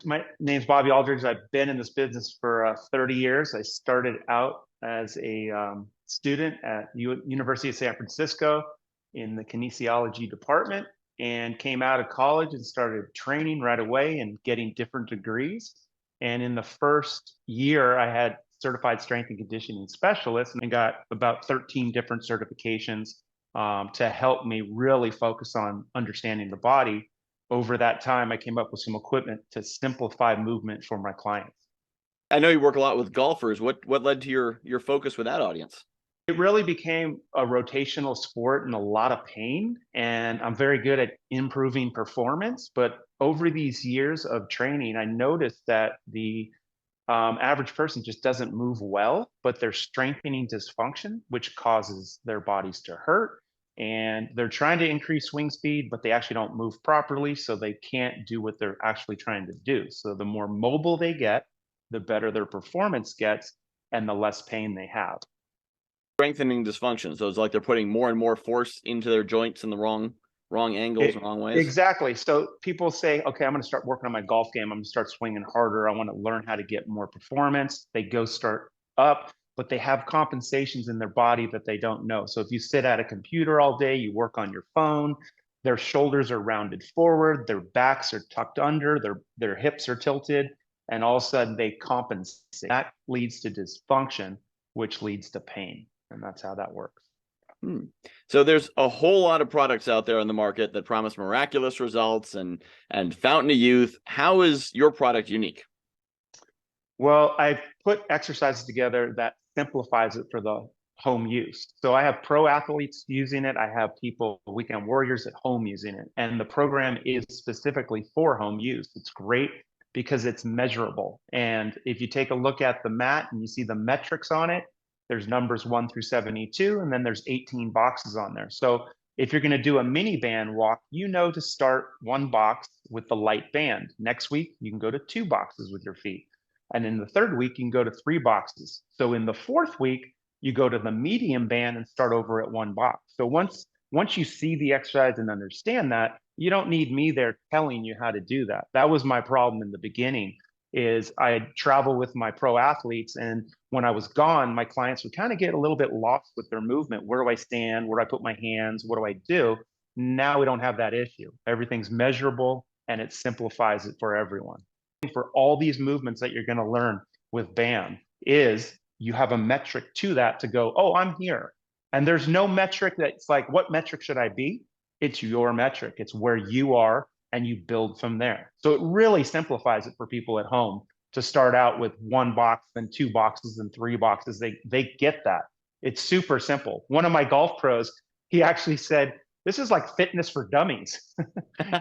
My name's Bobby Aldridge. I've been in this business for 30 years. I started out as a student at University of San Francisco in the kinesiology department and came out of college and started training right away and getting different degrees. And in the first year, I had certified strength and conditioning specialist and got about 13 different certifications to help me really focus on understanding the body. Over that time, I came up with some equipment to simplify movement for my clients. I know you work a lot with golfers. What led to your focus with that audience? It really became a rotational sport and a lot of pain, and I'm very good at improving performance. But over these years of training, I noticed that the average person just doesn't move well, but they're strengthening dysfunction, which causes their bodies to hurt. And they're trying to increase swing speed, but they actually don't move properly, so they can't do what they're actually trying to do. So the more mobile they get, the better their performance gets, and the less pain they have. Strengthening dysfunction. So it's like they're putting more and more force into their joints in the wrong angles, wrong ways. Exactly. So people say, okay, I'm going to start working on my golf game. I'm going to start swinging harder. I want to learn how to get more performance. They go start up, but they have compensations in their body that they don't know. So if you sit at a computer all day, you work on your phone, their shoulders are rounded forward, their backs are tucked under, their hips are tilted, and all of a sudden they compensate. That leads to dysfunction, which leads to pain. And that's how that works. So there's a whole lot of products out there on the market that promise miraculous results and fountain of youth. How is your product unique? Well, I've put exercises together that simplifies it for the home use. So I have pro athletes using it. I have people, weekend warriors at home using it. And the program is specifically for home use. It's great because it's measurable. And if you take a look at the mat and you see the metrics on it, there's numbers 1 through 72, and then there's 18 boxes on there. So if you're going to do a mini band walk, you know to start one box with the light band. Next week, you can go to 2 boxes with your feet. And in the third week, you can go to 3 boxes. So in the fourth week, you go to the medium band and start over at 1 box. So once you see the exercise and understand that, you don't need me there telling you how to do that. That was my problem in the beginning. Is I'd travel with my pro athletes, and when I was gone, my clients would kind of get a little bit lost with their movement. Where do I stand? Where do I put my hands? What do I do? Now we don't have that issue. Everything's measurable, and it simplifies it for everyone. For all these movements that you're going to learn with BAM is you have a metric to that to go, oh, I'm here. And there's no metric that's like, what metric should I be? It's your metric. It's where you are, and you build from there. So it really simplifies it for people at home to start out with 1 box, then 2 boxes, and 3 boxes. They get that. It's super simple. One of my golf pros, he actually said, this is like fitness for dummies.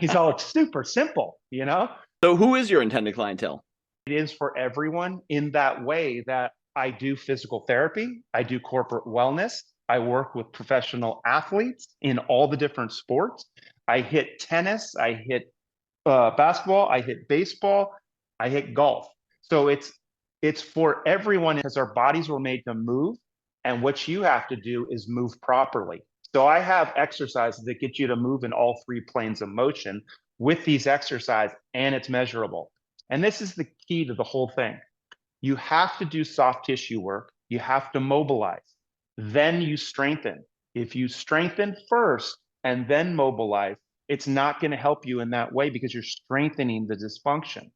He's all, it's super simple, you know? So who is your intended clientele? It is for everyone in that way that I do physical therapy, I do corporate wellness, I work with professional athletes in all the different sports. I hit tennis, I hit basketball, I hit baseball, I hit golf. So it's for everyone because our bodies were made to move, and what you have to do is move properly. So I have exercises that get you to move in all 3 planes of motion with these exercises, and it's measurable. And this is the key to the whole thing. You have to do soft tissue work. You have to mobilize. Then you strengthen. If you strengthen first and then mobilize, it's not going to help you in that way because you're strengthening the dysfunction.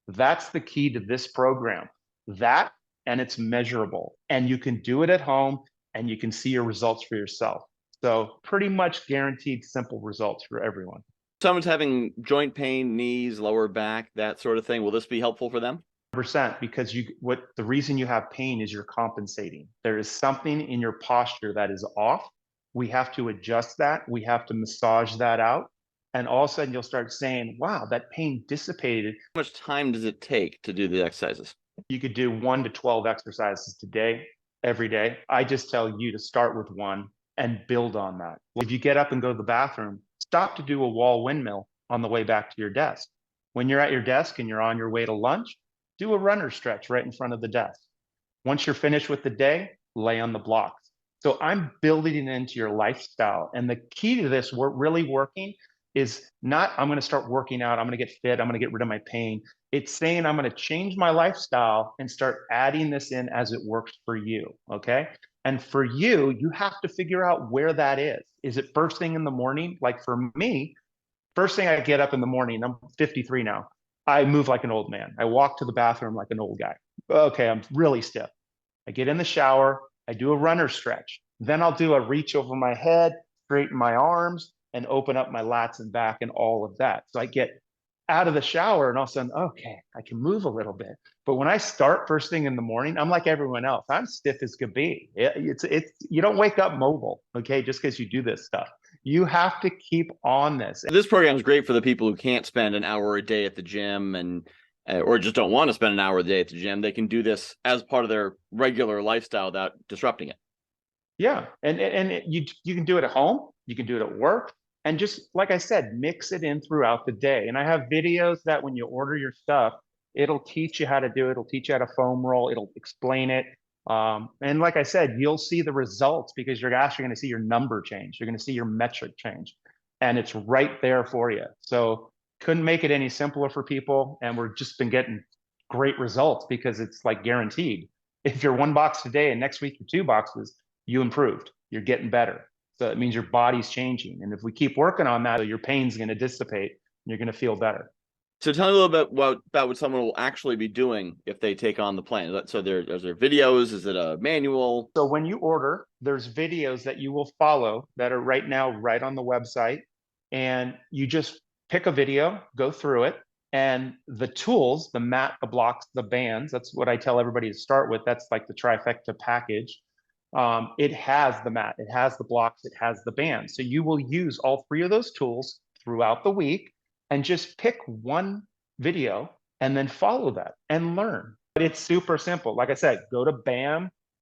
That's the key to this program. That, and it's measurable. And you can do it at home, and you can see your results for yourself. So pretty much guaranteed simple results for everyone. Someone's having joint pain, knees, lower back, that sort of thing. Will this be helpful for them? Percent, because the reason you have pain is you're compensating. There is something in your posture that is off. We have to adjust that. We have to massage that out. And all of a sudden you'll start saying, wow, that pain dissipated. How much time does it take to do the exercises? You could do 1 to 12 exercises today, every day. I just tell you to start with 1 and build on that. If you get up and go to the bathroom, stop to do a wall windmill on the way back to your desk. When you're at your desk and you're on your way to lunch, do a runner stretch right in front of the desk. Once you're finished with the day, lay on the blocks. So I'm building it into your lifestyle. And the key to this, we're really working is not, I'm going to start working out, I'm going to get fit, I'm going to get rid of my pain. It's saying I'm going to change my lifestyle and start adding this in as it works for you. Okay. And for you, you have to figure out where that is. Is it first thing in the morning? Like for me, first thing I get up in the morning, I'm 53 now. I move like an old man. I walk to the bathroom like an old guy. Okay, I'm really stiff. I get in the shower, I do a runner stretch. Then I'll do a reach over my head, straighten my arms, and open up my lats and back and all of that. So I get out of the shower and all of a sudden, okay, I can move a little bit. But when I start first thing in the morning, I'm like everyone else. I'm stiff as could be. It's you don't wake up mobile, okay, just because you do this stuff. You have to keep on this. This program is great for the people who can't spend an hour a day at the gym and or just don't want to spend an hour a day at the gym. They can do this as part of their regular lifestyle without disrupting it. Yeah, and you can do it at home, you can do it at work, and just like I said, mix it in throughout the day. And I have videos that when you order your stuff, it'll teach you how to do it. It'll teach you how to foam roll. It'll explain it. And like I said, you'll see the results because you're actually going to see your number change. You're going to see your metric change, and it's right there for you. So couldn't make it any simpler for people, and we're just been getting great results because it's like guaranteed. If you're 1 box today and next week you're 2 boxes, you improved. You're getting better. So it means your body's changing. And if we keep working on that, your pain's going to dissipate and you're going to feel better. So tell me a little bit about what someone will actually be doing if they take on the plan. So is there videos? Is it a manual? So when you order, there's videos that you will follow that are right now right on the website. And you just pick a video, go through it. And the tools, the mat, the blocks, the bands, that's what I tell everybody to start with. That's like the trifecta package. It has the mat, it has the blocks, it has the band. So you will use all 3 of those tools throughout the week and just pick one video and then follow that and learn. But it's super simple. Like I said, go to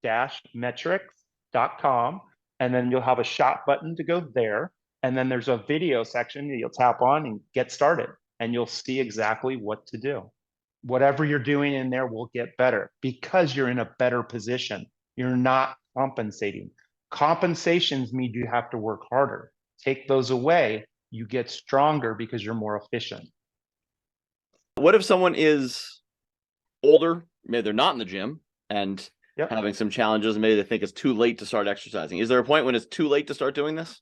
BAMmetrics.com and then you'll have a shop button to go there. And then there's a video section that you'll tap on and get started and you'll see exactly what to do. Whatever you're doing in there will get better because you're in a better position. You're not compensating. Compensations mean you have to work harder. Take those away, you get stronger because you're more efficient. What if someone is older, maybe they're not in the gym and Yep. having some challenges, and maybe they think it's too late to start exercising? Is there a point when it's too late to start doing this?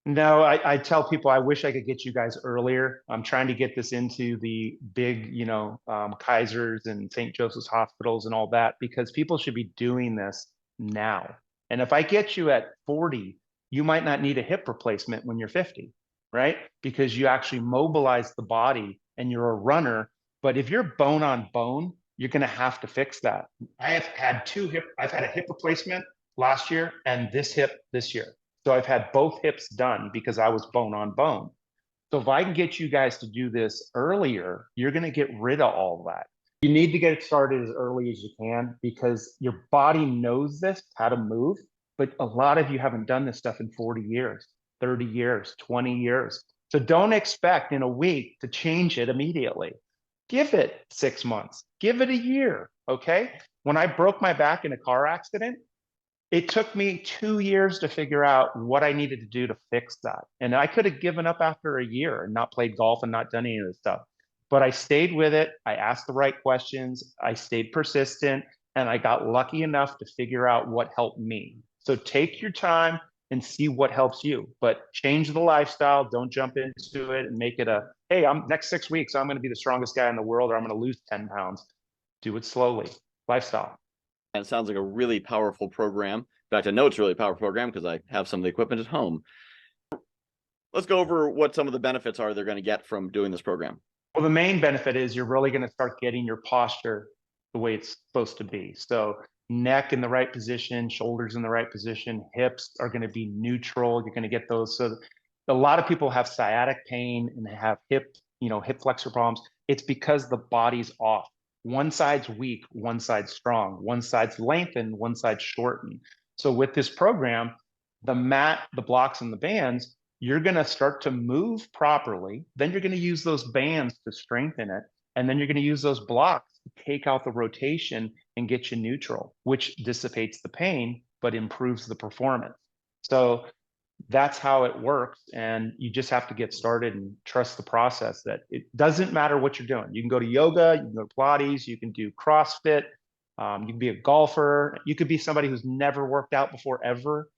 No, I tell people I wish I could get you guys earlier. I'm trying to get this into the big, Kaisers and St. Joseph's hospitals and all that because people should be doing this now. And if I get you at 40, you might not need a hip replacement when you're 50, right? Because you actually mobilize the body and you're a runner. But if you're bone on bone, you're going to have to fix that. I've had a hip replacement last year and this hip this year. So I've had both hips done because I was bone on bone. So if I can get you guys to do this earlier, you're going to get rid of all of that. You need to get started as early as you can because your body knows this, how to move. But a lot of you haven't done this stuff in 40 years, 30 years, 20 years. So don't expect in a week to change it immediately. Give it 6 months, give it a year. Okay. When I broke my back in a car accident, it took me 2 years to figure out what I needed to do to fix that. And I could have given up after a year and not played golf and not done any of this stuff. But I stayed with it. I asked the right questions. I stayed persistent and I got lucky enough to figure out what helped me. So take your time and see what helps you, but change the lifestyle. Don't jump into it and make it hey, next 6 weeks, I'm going to be the strongest guy in the world, or I'm going to lose 10 pounds. Do it slowly. Lifestyle. And it sounds like a really powerful program. In fact, I know it's a really powerful program because I have some of the equipment at home. Let's go over what some of the benefits are they're going to get from doing this program. Well, the main benefit is you're really going to start getting your posture the way it's supposed to be. So neck in the right position, shoulders in the right position, hips are going to be neutral. You're going to get those. So a lot of people have sciatic pain and they have hip flexor problems. It's because the body's off. One side's weak, one side's strong, one side's lengthened, one side's shortened. So with this program, the mat, the blocks, and the bands, you're going to start to move properly. Then you're going to use those bands to strengthen it. And then you're going to use those blocks to take out the rotation and get you neutral, which dissipates the pain, but improves the performance. So that's how it works. And you just have to get started and trust the process, that it doesn't matter what you're doing. You can go to yoga, you can go to Pilates, you can do CrossFit, you can be a golfer, you could be somebody who's never worked out before ever.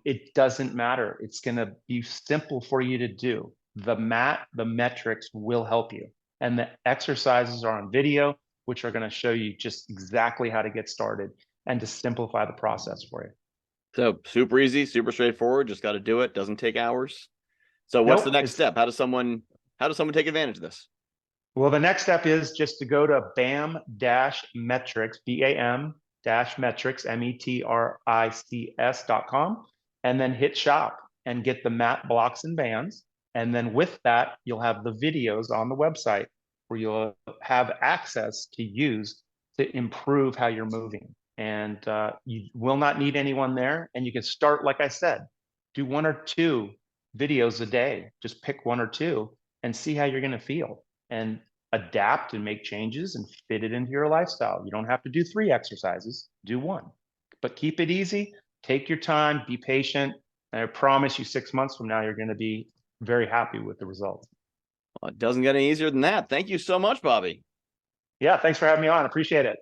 It doesn't matter. It's going to be simple for you to do. The BAMmetrics will help you. And the exercises are on video, which are going to show you just exactly how to get started and to simplify the process for you. So super easy, super straightforward. Just got to do it. Doesn't take hours. So what's the Nope. next step? How does someone take advantage of this? Well, the next step is just to go to BAM-metrics, BAM-metrics, METRICS.com, and then hit shop and get the mat blocks and bands. And then with that, you'll have the videos on the website where you'll have access to use to improve how you're moving. And you will not need anyone there. And you can start, like I said, do 1 or 2 videos a day. Just pick 1 or 2 and see how you're going to feel, and adapt and make changes and fit it into your lifestyle. You don't have to do 3 exercises, do 1. But keep it easy, take your time, be patient, and I promise you 6 months from now, you're going to be very happy with the results. Well, it doesn't get any easier than that. Thank you so much, Bobby. Yeah, thanks for having me on. Appreciate it.